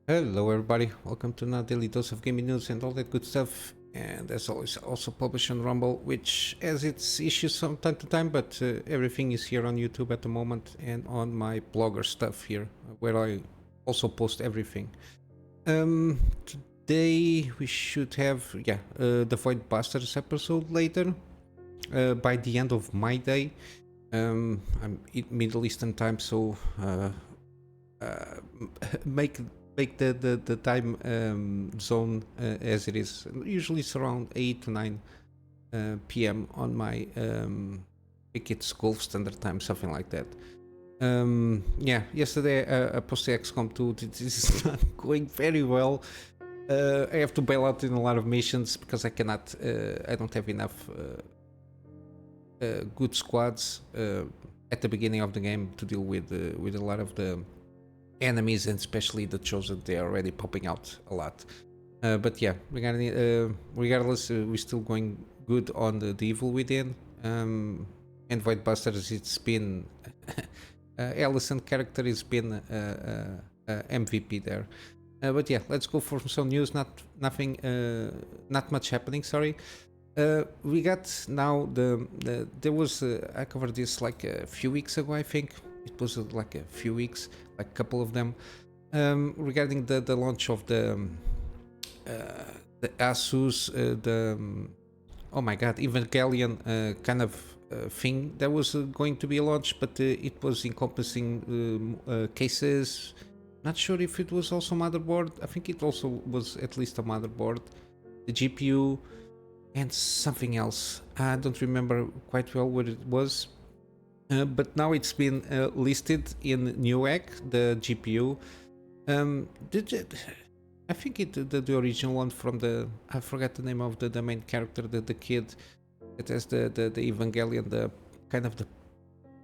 Hello everybody, welcome to another daily dose of gaming news and all that good stuff. And as always, also published on Rumble, which has its issues from time to time, but everything is here on YouTube at the moment and on my blogger stuff here, where I also post everything. Today we should have, the Void Busters episode later, by the end of my day. I'm in Middle Eastern time, so make the time zone as it is. Usually it's around 8 to 9 p.m. on my I think it's Gulf Standard Time, something like that. Yesterday I posted XCOM 2. This is not going very well. I have to bail out in a lot of missions because I cannot. I don't have enough good squads at the beginning of the game to deal with a lot of the enemies, and especially the chosen. They are already popping out a lot. But yeah, regardless, we're still going good on the Evil Within. And Void Busters, it's been Allison character has been MVP there. But yeah, let's go for some news. Not much happening. Sorry. We got now there was I covered this like a few weeks ago. I think it was like a few weeks, like a couple of them, regarding the launch of the ASUS oh my god, Evangelion kind of thing that was going to be launched, but it was encompassing cases. Not sure if it was also motherboard. I think it also was at least a motherboard, the GPU, and something else. I don't remember quite well what it was. But now it's been listed in Newegg, the GPU. I think the original one from the, I forgot the name of the main character, the kid that has the Evangelion, the kind of the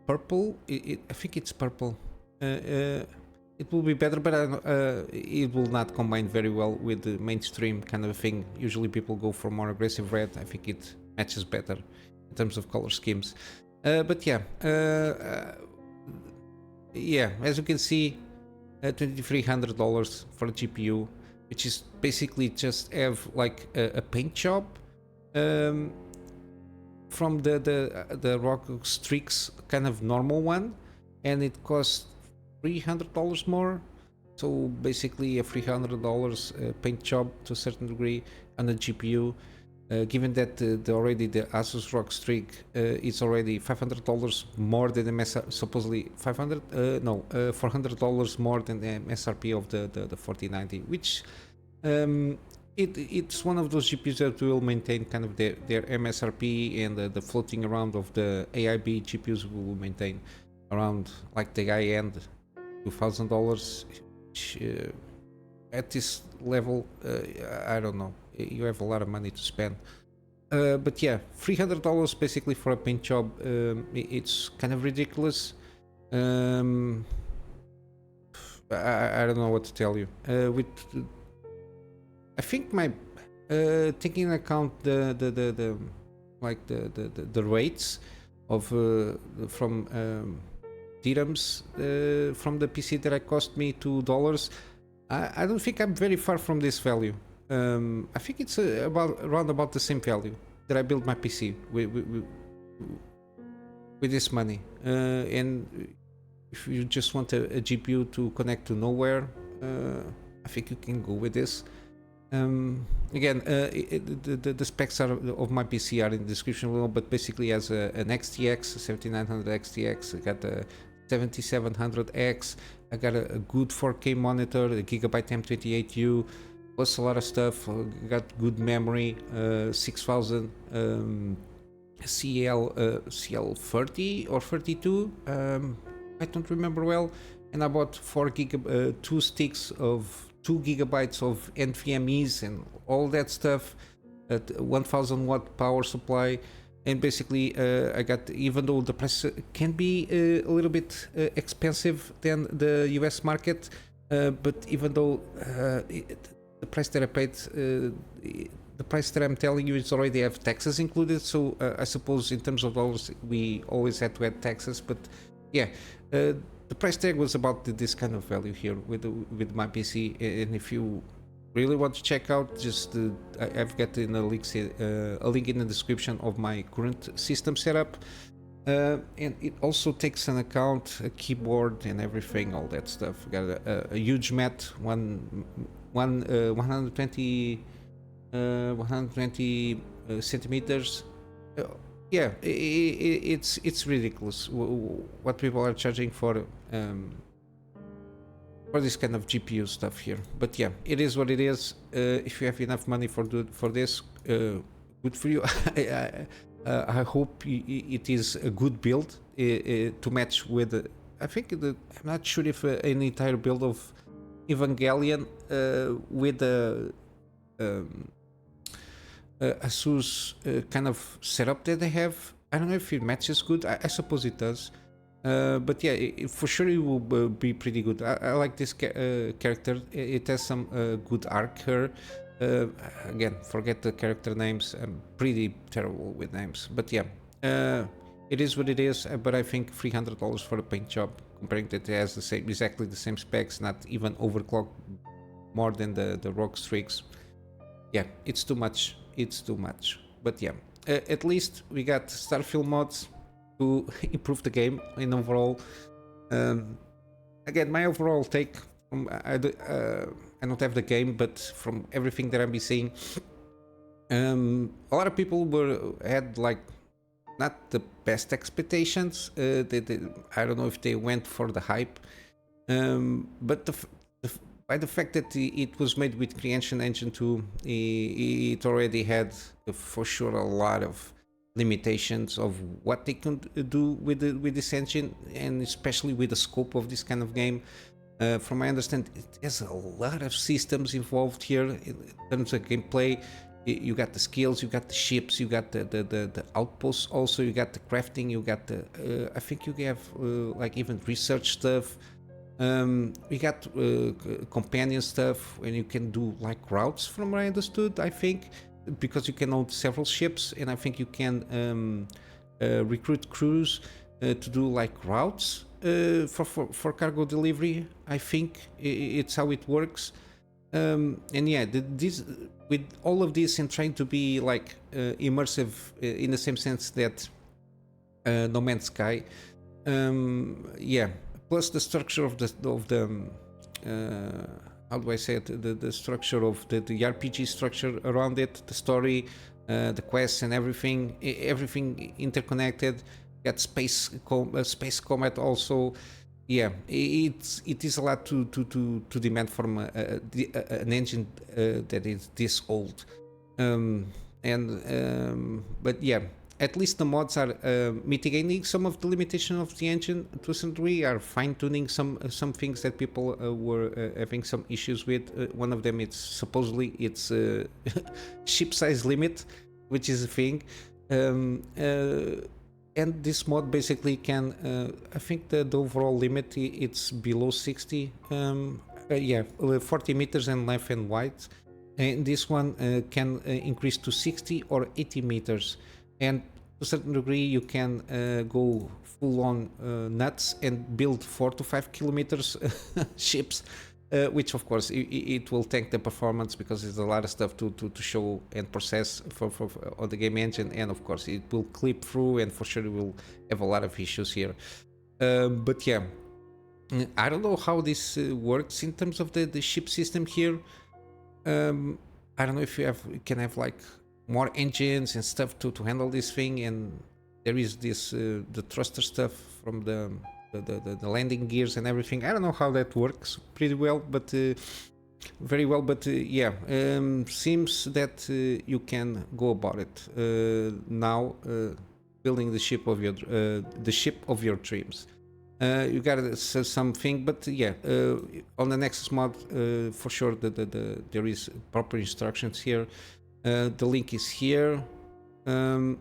purple. I think it's purple. It will be better, but it will not combine very well with the mainstream kind of thing. Usually people go for more aggressive red. I think it matches better in terms of color schemes. But yeah, as you can see, $2,300 for a GPU, which is basically just have like a paint job from the ROG STRIX kind of normal one, and it costs $300 more. So basically a $300 paint job to a certain degree on a GPU. Given that already the ASUS ROG STRIX is already $500 more than the supposedly $400 more than the MSRP of the 4090, which it's one of those GPUs that will maintain kind of their MSRP, and the floating around of the AIB GPUs will maintain around like the high end $2,000. At this level, I don't know. You have a lot of money to spend. But yeah, $300 basically for a paint job. It's kind of ridiculous. I don't know what to tell you. I think my taking into account the rates of from dirhams from the PC that cost me $2. I don't think I'm very far from this value. I think it's around about the same value that I built my PC with this money. And if you just want a GPU to connect to nowhere, I think you can go with this. Again, the specs of my PC are in the description below, but basically has an XTX, 7900 XTX. I got a 7700X. I got a good 4K monitor, a Gigabyte M28U, plus a lot of stuff. Got good memory, 6000 CL30 or 32. I don't remember well. And I bought 2 sticks of 2 gigabytes of NVMe's and all that stuff at 1000 watt power supply. And basically I got, even though the price can be a little bit expensive than the US market, but even though the price that I paid the price that I'm telling you is already have taxes included, so I suppose in terms of dollars we always had to add taxes, but yeah, the price tag was about this kind of value here with my PC. And if you really want to check out, just I've got in a link in the description of my current system setup, and it also takes an account a keyboard and everything, all that stuff. Got a huge mat, 120 centimeters. Yeah, it's ridiculous what people are charging for this kind of GPU stuff here. But yeah, it is what it is. If you have enough money for this, good for you. I hope it is a good build to match with. I think I'm not sure if an entire build of Evangelion with a ASUS kind of setup that they have. I don't know if it matches good. I suppose it does. But yeah, for sure it will be pretty good. I like this character. It has some good arc here. Again, forget the character names. I'm pretty terrible with names. But yeah, it is what it is. But I think $300 for a paint job, comparing that it has exactly the same specs, not even overclocked more than the ROG STRIX. Yeah, it's too much. It's too much. But yeah, at least we got Starfield mods to improve the game in overall. Again, my overall take from I don't have the game, but from everything that I've been seeing, a lot of people had like not the best expectations. I don't know if they went for the hype, but by the fact that it was made with Creation Engine 2, it already had for sure a lot of limitations of what they can do with this engine, and especially with the scope of this kind of game. From my understanding, there's a lot of systems involved here in terms of gameplay. You got the skills, you got the ships, you got the outposts. Also, you got the crafting, you got the I think you have like even research stuff. We got companion stuff, and you can do like routes, from what I understood, I think, because you can own several ships, and I think you can recruit crews to do like routes for cargo delivery. I think it's how it works. And yeah, this, with all of this and trying to be like immersive in the same sense that No Man's Sky, yeah. Plus the structure of the how do I say it? The structure of the RPG structure around it, the story, the quests and everything interconnected. Got space combat also. Yeah, it is a lot to demand from an engine that is this old. But yeah, at least the mods are mitigating some of the limitation of the engine to a certain degree, are fine-tuning some things that people were having some issues with. One of them, it's supposedly it's ship size limit, which is a thing. And this mod basically can, I think the overall limit it's below 60, 40 meters in length and width. And this one can increase to 60 or 80 meters. And to a certain degree, you can go full on nuts and build 4 to 5 kilometers ships, which of course it will tank the performance, because there's a lot of stuff to show and process for on the game engine, and of course it will clip through, and for sure it will have a lot of issues here. But yeah, I don't know how this works in terms of the ship system here. I don't know if you can have like more engines and stuff to handle this thing, and there is this the thruster stuff from the landing gears and everything. I don't know how that works pretty well, but very well. But yeah, seems that you can go about it now, building the ship of your dreams. You got something, but yeah, on the Nexus mod, for sure, there is proper instructions here. The link is here.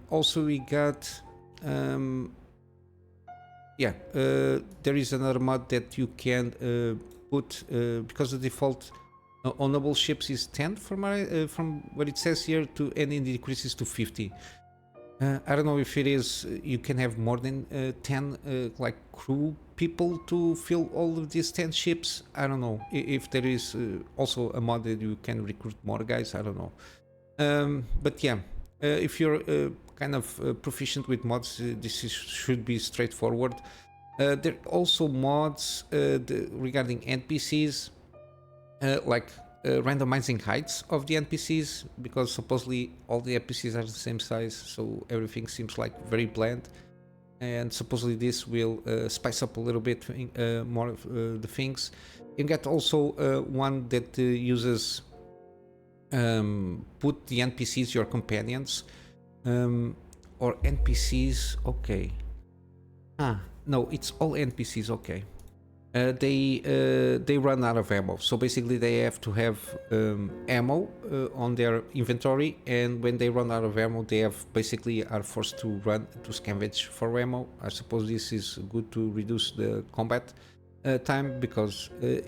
Also, we got there is another mod that you can put, because the default ownable ships is 10 from what it says here, to and it decreases to 50. I don't know if it is you can have more than 10 like crew people to fill all of these 10 ships. I don't know if there is also a mod that you can recruit more guys. I don't know. But yeah, if you're kind of proficient with mods, should be straightforward. There are also mods regarding NPCs, like randomizing heights of the NPCs, because supposedly all the NPCs are the same size, so everything seems like very bland. And supposedly this will spice up a little bit more of the things. You get also one that uses put the NPCs, your companions, or NPCs. Okay. No, it's all NPCs. Okay. They run out of ammo, so basically they have to have ammo on their inventory, and when they run out of ammo, they have basically are forced to run to scavenge for ammo. I suppose this is good to reduce the combat time, because I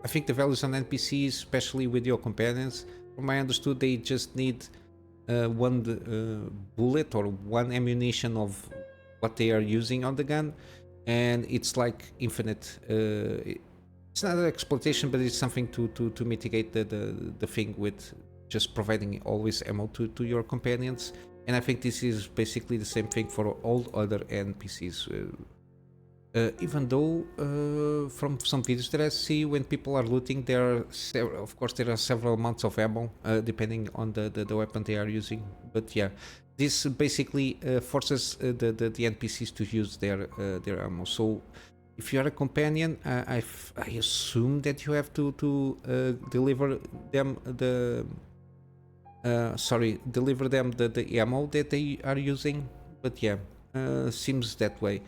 think the values on NPCs, especially with your companions, from what I understood, they just need one bullet or one ammunition of what they are using on the gun, and it's like infinite. It's not an exploitation, but it's something to mitigate the thing with just providing always ammo to your companions. And I think this is basically the same thing for all other NPCs. Even though from some videos that I see, when people are looting, there are of course there are several amounts of ammo depending on the weapon they are using. But yeah, this basically forces the NPCs to use their ammo. So if you are a companion, I assume that you have to deliver them the ammo that they are using. But yeah, seems that way.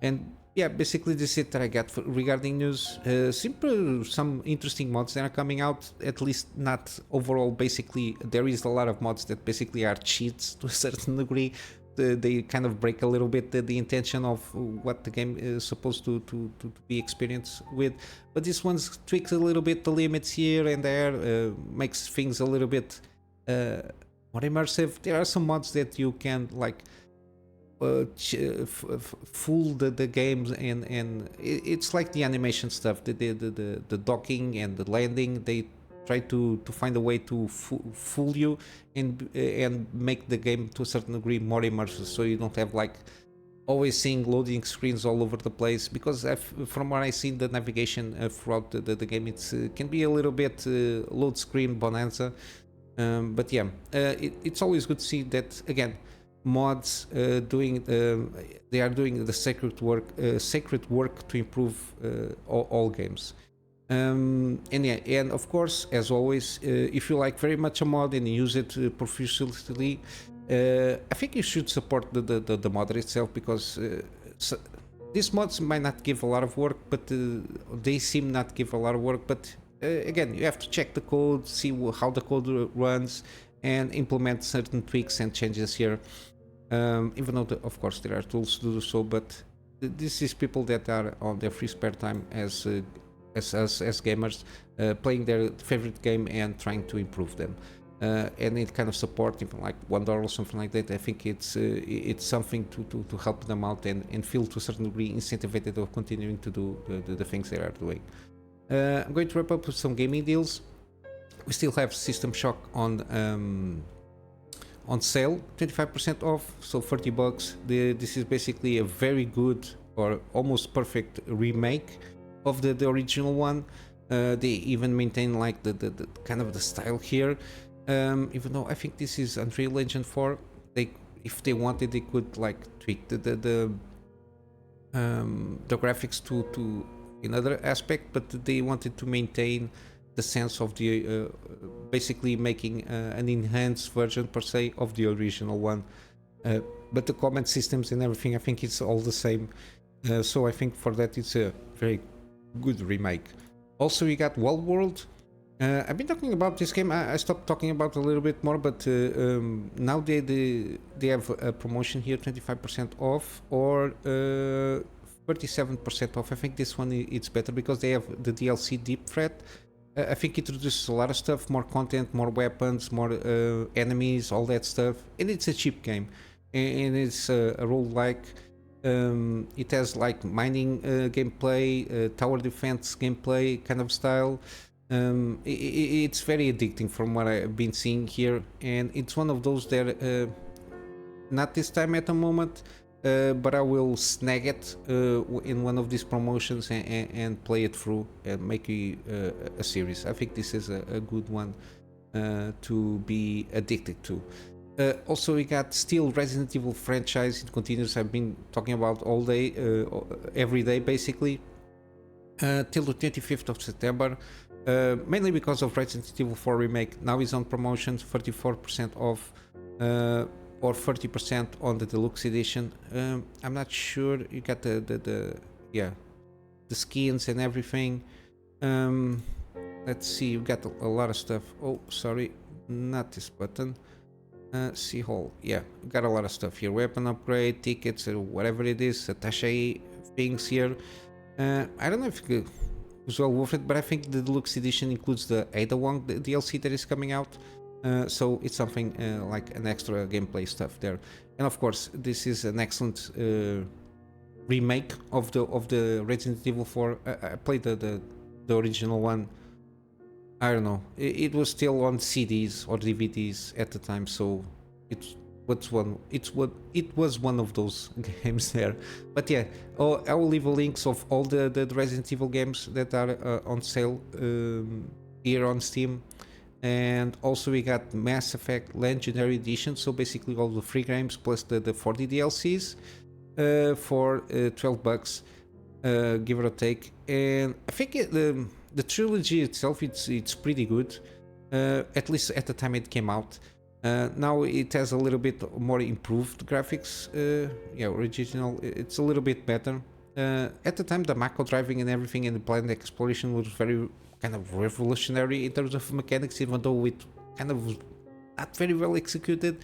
And yeah, basically this is it that I got regarding news. Some interesting mods that are coming out, at least not overall. Basically, there is a lot of mods that basically are cheats to a certain degree. They kind of break a little bit the intention of what the game is supposed to be experienced with. But this one's tweaks a little bit the limits here and there, makes things a little bit more immersive. There are some mods that you can like fool the games, and it's like the animation stuff, the docking and the landing. They try to find a way to fool you and make the game to a certain degree more immersive, so you don't have like always seeing loading screens all over the place, because from what I seen, the navigation throughout the game, it's can be a little bit load screen bonanza. But yeah, it's always good to see that again mods they are doing the sacred work to improve all games. And yeah, and of course, as always, if you like very much a mod and you use it proficiently, I think you should support the modder itself, because these mods might not give a lot of work, but they seem not give a lot of work. But again, you have to check the code, see how the code runs, and implement certain tweaks and changes here. Even though of course there are tools to do so, but this is people that are on their free spare time as gamers, playing their favorite game and trying to improve them, and it kind of support, even like $1 or something like that. I think it's something to help them out and feel to a certain degree incentivized of continuing to do the things they are doing. I'm going to wrap up with some gaming deals. We still have System Shock on sale, 25% off, so $30. This is basically a very good or almost perfect remake of the original one. They even maintain like the kind of the style here, even though I think this is Unreal Engine 4. If they wanted, they could like tweak the graphics to another aspect, but they wanted to maintain the sense of the basically making an enhanced version per se of the original one, but the comment systems and everything, I think it's all the same. So I think for that it's a very good remake. Also, we got Wild World. I've been talking about this game. I stopped talking about it a little bit more, but now they have a promotion here, 25% off or 37% off. I think this one it's better because they have the DLC Deep Threat. I think it introduces a lot of stuff, more content, more weapons, more enemies, all that stuff, and it's a cheap game, and it's a roguelike. It has like mining gameplay, tower defense gameplay kind of style. It's very addicting from what I've been seeing here, and it's one of those that not this time at the moment, but I will snag it in one of these promotions and play it through and make a series. I think this is a good one to be addicted to. Also, we got still Resident Evil franchise. It continues. I've been talking about all day, every day basically, till the 25th of September. Mainly because of Resident Evil 4 Remake. Now is on promotion, 34% off, or 30% on the deluxe edition. I'm not sure. You got the skins and everything. Let's see. You got a lot of stuff. Oh, sorry, not this button. See haul. Yeah, got a lot of stuff here. Weapon upgrade, tickets, or whatever it is. Attaché things here. I don't know if it was well worth it, but I think the deluxe edition includes the ADA-1 DLC that is coming out. So it's something like an extra gameplay stuff there. And of course, this is an excellent remake of the Resident Evil 4. I played the original one. I don't know. It was still on CDs or DVDs at the time, so it was one of those games there. But yeah, I will leave links of all the Resident Evil games that are on sale here on Steam. And also we got Mass Effect Legendary Edition, so basically all the free games plus the 40 DLCs for $12, give or take. And I think the trilogy itself, it's pretty good, at least at the time it came out. Now it has a little bit more improved graphics. Original, it's a little bit better. At the time, the macro driving and everything and the planet exploration was very kind of revolutionary in terms of mechanics, even though it kind of not very well executed.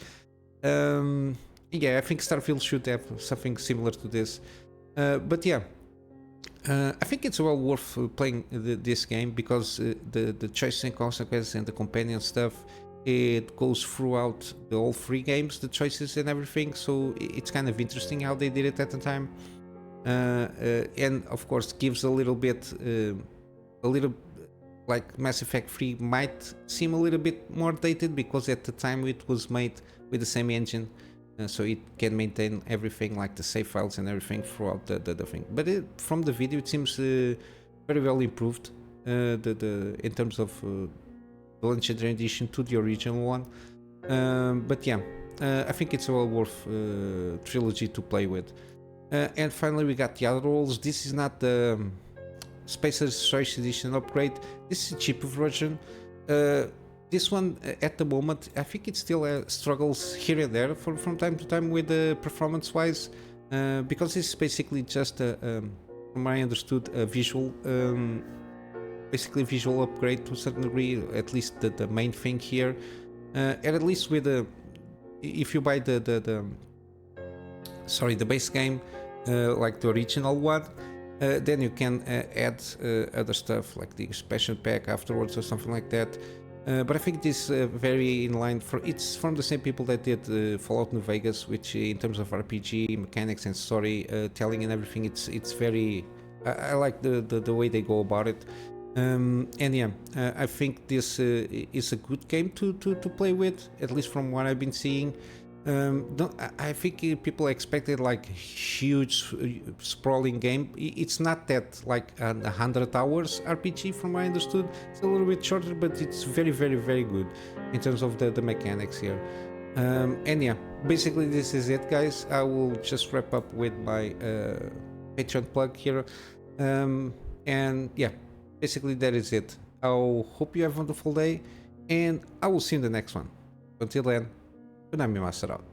I think Starfield should have something similar to this. But yeah, I think it's well worth playing this game because the choices and consequences and the companion stuff, it goes throughout the all three games, the choices and everything. So it's kind of interesting how they did it at the time. And of course gives a little like Mass Effect 3 might seem a little bit more dated because at the time it was made with the same engine, so it can maintain everything like the save files and everything throughout the thing. But from the video it seems very well improved in terms of the Legendary Edition to the original one. But yeah, I think it's a well worth trilogy to play with. And finally we got the other roles. This is not the Spacer's Choice Edition upgrade. This is a cheaper version. This one at the moment, I think it still struggles here and there from time to time with performance wise, because it's basically just from what I understood, a visual basically visual upgrade to a certain degree, at least the main thing here. And at least with if you buy the base game, like the original one, then you can add other stuff like the expansion pack afterwards or something like that. But I think this very in line it's from the same people that did Fallout New Vegas, which in terms of RPG mechanics and story telling and everything, it's very I like the way they go about it. And yeah, I think this is a good game to play with, at least from what I've been seeing. I think people expected like huge sprawling game. It's not that like 100 hours RPG from what I understood. It's a little bit shorter, but it's very good in terms of the mechanics here. And yeah, basically this is it, guys. I will just wrap up with my Patreon plug here. And yeah, basically that is it. I hope you have a wonderful day, and I will see you in the next one. Until then, Kunamy Master out.